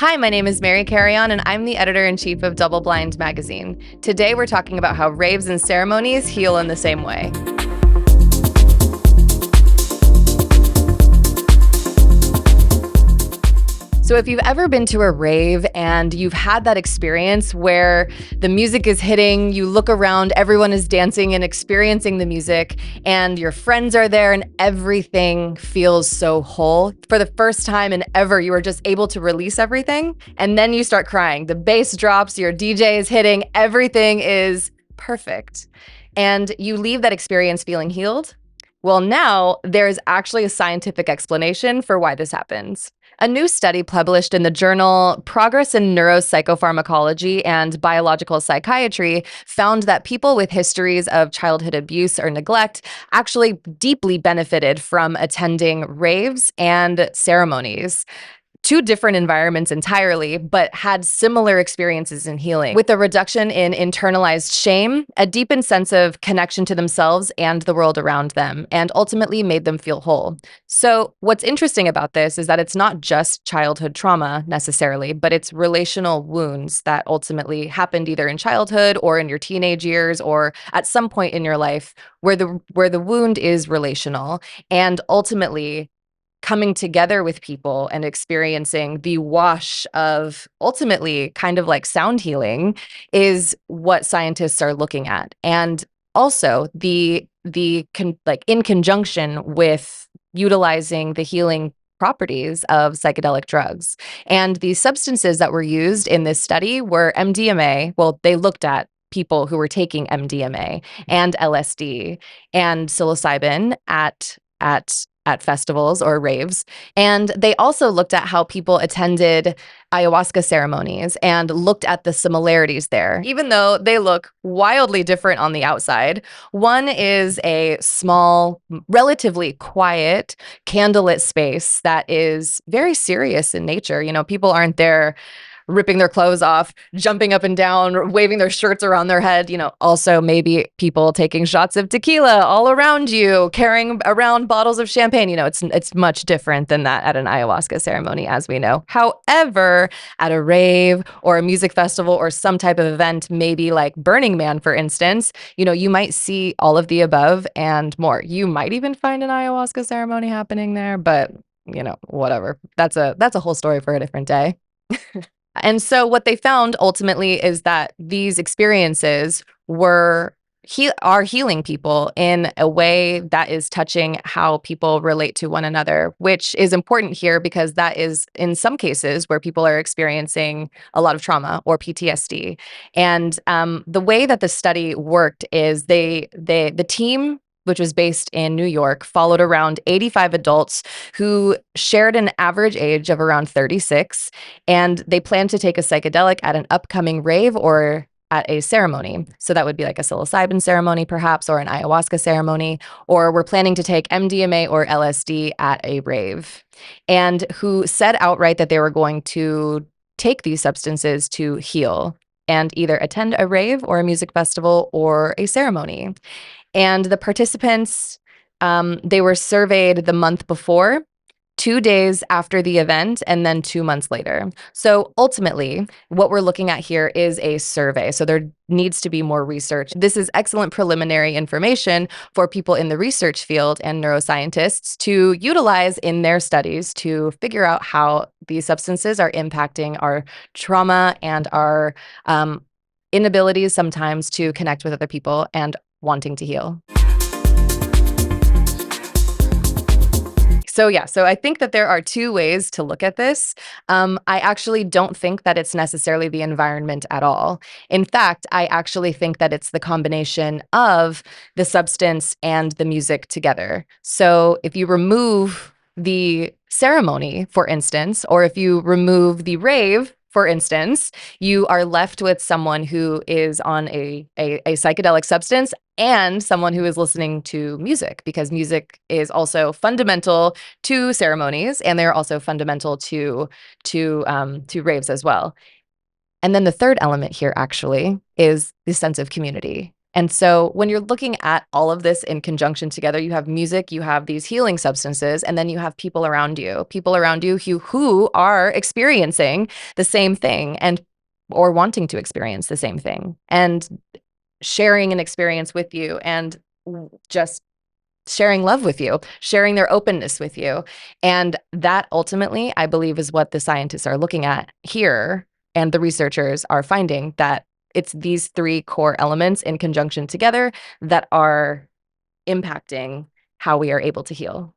Hi, my name is Mary Carreón, and I'm the editor-in-chief of DoubleBlind magazine. Today, we're talking about how raves and ceremonies heal in the same way. So if you've ever been to a rave and you've had that experience where the music is hitting, you look around, everyone is dancing and experiencing the music, and your friends are there and everything feels so whole. For the first time in ever, you are just able to release everything, and then you start crying. The bass drops, your DJ is hitting, everything is perfect. And you leave that experience feeling healed. Well, now there's actually a scientific explanation for why this happens. A new study published in the journal Progress in Neuropsychopharmacology and Biological Psychiatry found that people with histories of childhood abuse or neglect actually deeply benefited from attending raves and ceremonies. Two different environments entirely, but had similar experiences in healing, with a reduction in internalized shame, a deepened sense of connection to themselves and the world around them, and ultimately made them feel whole. So what's interesting about this is that it's not just childhood trauma necessarily, but it's relational wounds that ultimately happened either in childhood or in your teenage years or at some point in your life where the wound is relational, and ultimately coming together with people and experiencing the wash of ultimately kind of like sound healing is what scientists are looking at. And also in conjunction with utilizing the healing properties of psychedelic drugs. And the substances that were used in this study were MDMA. Well, they looked at people who were taking MDMA and LSD and psilocybin at festivals or raves. And they also looked at how people attended ayahuasca ceremonies and looked at the similarities there. Even though they look wildly different on the outside, one is a small, relatively quiet, candlelit space that is very serious in nature. You know, people aren't there ripping their clothes off, jumping up and down, waving their shirts around their head. You know, also maybe people taking shots of tequila all around you, carrying around bottles of champagne. You know, it's much different than that at an ayahuasca ceremony, as we know. However, at a rave or a music festival or some type of event, maybe like Burning Man, for instance, you know, you might see all of the above and more. You might even find an ayahuasca ceremony happening there, but you know, whatever. That's a whole story for a different day. And so what they found ultimately is that these experiences are healing people in a way that is touching how people relate to one another, which is important here because that is in some cases where people are experiencing a lot of trauma or PTSD. And the way that the study worked is the team, which was based in New York, followed around 85 adults who shared an average age of around 36, and they planned to take a psychedelic at an upcoming rave or at a ceremony. So that would be like a psilocybin ceremony, perhaps, or an ayahuasca ceremony, or we're planning to take MDMA or LSD at a rave, and who said outright that they were going to take these substances to heal and either attend a rave or a music festival or a ceremony. And the participants, they were surveyed the month before, 2 days after the event, and then 2 months later. So ultimately, what we're looking at here is a survey. So there needs to be more research. This is excellent preliminary information for people in the research field and neuroscientists to utilize in their studies to figure out how these substances are impacting our trauma and our inabilities sometimes to connect with other people and wanting to heal. So I think that there are two ways to look at this. I actually don't think that it's necessarily the environment at all. In fact, I actually think that it's the combination of the substance and the music together. So if you remove the ceremony, for instance, or if you remove the rave, for instance, you are left with someone who is on a psychedelic substance and someone who is listening to music, because music is also fundamental to ceremonies and they're also fundamental to raves as well. And then the third element here actually is the sense of community. And so when you're looking at all of this in conjunction together, you have music, you have these healing substances, and then you have people around you who are experiencing the same thing or wanting to experience the same thing and sharing an experience with you and just sharing love with you, sharing their openness with you. And that ultimately, I believe, is what the scientists are looking at here. And the researchers are finding that it's these three core elements in conjunction together that are impacting how we are able to heal.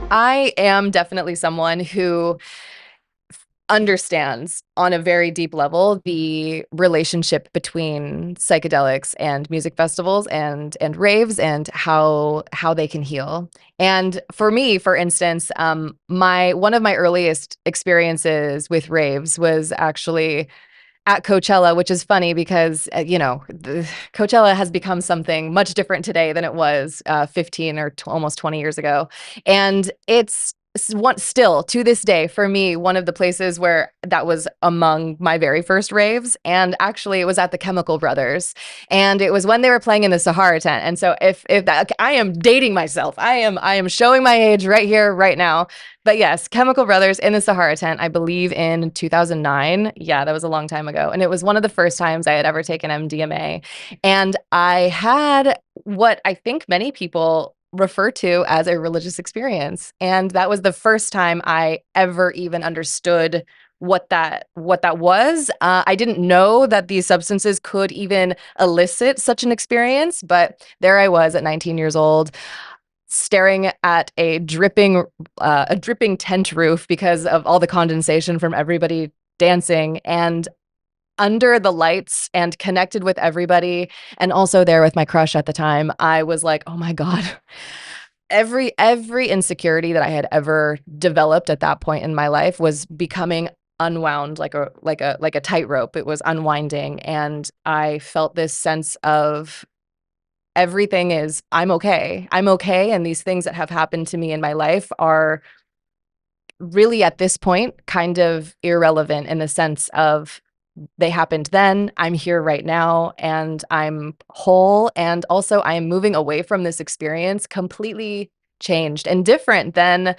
I am definitely someone who understands on a very deep level the relationship between psychedelics and music festivals and raves and how they can heal. And for me, for instance, one of my earliest experiences with raves was actually at Coachella, which is funny because, Coachella has become something much different today than it was 15 or almost 20 years ago. And it's still to this day for me one of the places where that was among my very first raves. And actually it was at the Chemical Brothers, and it was when they were playing in the Sahara tent. And so if that, I am dating myself, I am showing my age right here right now, but yes, Chemical Brothers in the Sahara tent, I believe in 2009. Yeah, that was a long time ago, and it was one of the first times I had ever taken MDMA. And I had what I think many people refer to as a religious experience. And that was the first time I ever even understood what that was. I didn't know that these substances could even elicit such an experience, but there I was at 19 years old, staring at a dripping tent roof because of all the condensation from everybody dancing, and under the lights and connected with everybody, and also there with my crush at the time. I was like, oh my God. Every insecurity that I had ever developed at that point in my life was becoming unwound like a tightrope. It was unwinding, and I felt this sense of everything is, I'm okay. I'm okay, and these things that have happened to me in my life are really at this point kind of irrelevant in the sense of they happened then, I'm here right now, and I'm whole. And also I am moving away from this experience completely changed and different than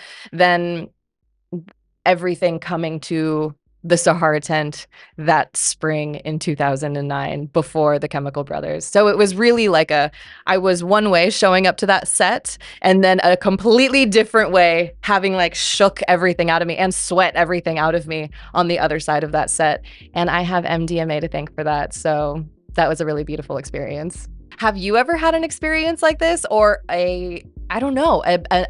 everything coming to the Sahara tent that spring in 2009 before the Chemical Brothers. So it was really like I was one way showing up to that set, and then a completely different way having like shook everything out of me and sweat everything out of me on the other side of that set. And I have MDMA to thank for that. So that was a really beautiful experience. Have you ever had an experience like this, or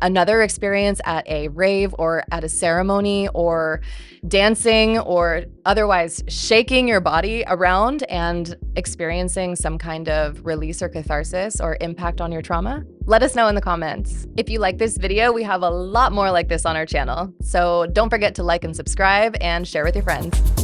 another experience at a rave or at a ceremony, or dancing or otherwise shaking your body around and experiencing some kind of release or catharsis or impact on your trauma? Let us know in the comments. If you like this video, we have a lot more like this on our channel. So don't forget to like and subscribe and share with your friends.